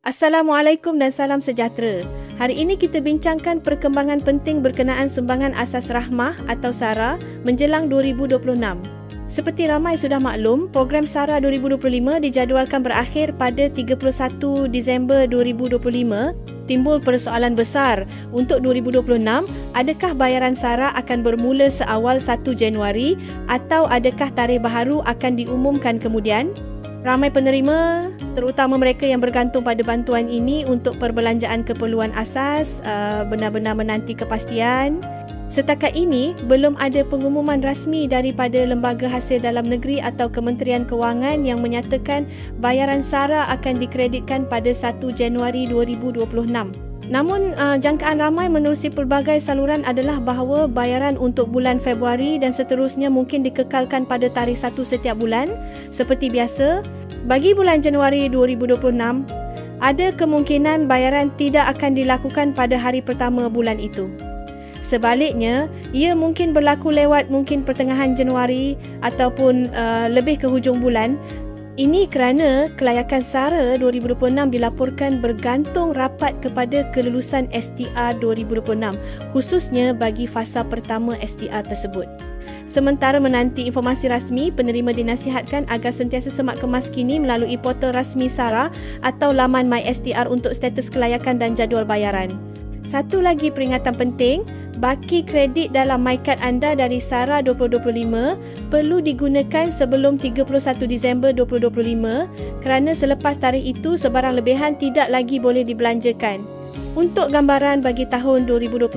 Assalamualaikum dan salam sejahtera. Hari ini kita bincangkan perkembangan penting berkenaan sumbangan asas rahmah atau SARA menjelang 2026. Seperti ramai sudah maklum, program SARA 2025 dijadualkan berakhir pada 31 Disember 2025. Timbul persoalan besar untuk 2026, adakah bayaran SARA akan bermula seawal 1 Januari atau adakah tarikh baharu akan diumumkan kemudian? Ramai penerima, terutama mereka yang bergantung pada bantuan ini untuk perbelanjaan keperluan asas, benar-benar menanti kepastian. Setakat ini, belum ada pengumuman rasmi daripada Lembaga Hasil Dalam Negeri atau Kementerian Kewangan yang menyatakan bayaran SARA akan dikreditkan pada 1 Januari 2026. Namun, jangkaan ramai menerusi pelbagai saluran adalah bahawa bayaran untuk bulan Februari dan seterusnya mungkin dikekalkan pada tarikh 1 setiap bulan. Seperti biasa, bagi bulan Januari 2026, ada kemungkinan bayaran tidak akan dilakukan pada hari pertama bulan itu. Sebaliknya, ia mungkin berlaku lewat mungkin pertengahan Januari ataupun lebih ke hujung bulan. Ini kerana kelayakan SARA 2026 dilaporkan bergantung rapat kepada kelulusan STR 2026, khususnya bagi fasa pertama STR tersebut. Sementara menanti informasi rasmi, penerima dinasihatkan agar sentiasa semak kemas kini melalui portal rasmi SARA atau laman MySTR untuk status kelayakan dan jadual bayaran. Satu lagi peringatan penting, baki kredit dalam MyCard anda dari SARA 2025 perlu digunakan sebelum 31 Disember 2025 kerana selepas tarikh itu sebarang lebihan tidak lagi boleh dibelanjakan. Untuk gambaran bagi tahun 2026,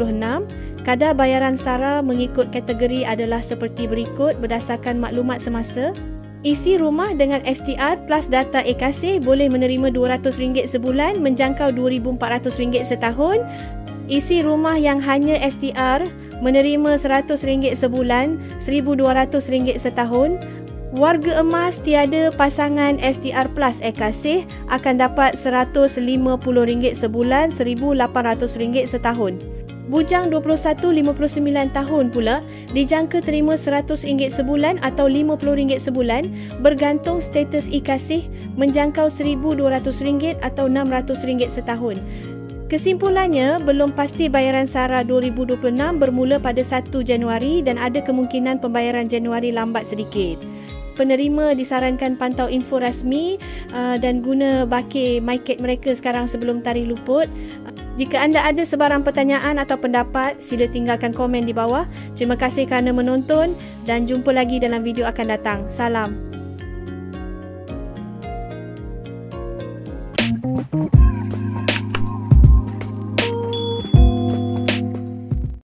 kadar bayaran SARA mengikut kategori adalah seperti berikut berdasarkan maklumat semasa. Isi rumah dengan STR plus data e-kasih boleh menerima RM200 sebulan menjangkau RM2,400 setahun. Isi rumah yang hanya STR menerima RM100 sebulan, RM1,200 setahun. Warga emas tiada pasangan STR plus e-kasih akan dapat RM150 sebulan, RM1,800 setahun. Bujang 21-59 tahun pula dijangka terima RM100 sebulan atau RM50 sebulan bergantung status e-kasih menjangkau RM1,200 atau RM600 setahun. Kesimpulannya, belum pasti bayaran SARA 2026 bermula pada 1 Januari dan ada kemungkinan pembayaran Januari lambat sedikit. Penerima disarankan pantau info rasmi dan guna baki MyCard mereka sekarang sebelum tarikh luput. Jika anda ada sebarang pertanyaan atau pendapat, sila tinggalkan komen di bawah. Terima kasih kerana menonton dan jumpa lagi dalam video akan datang. Salam.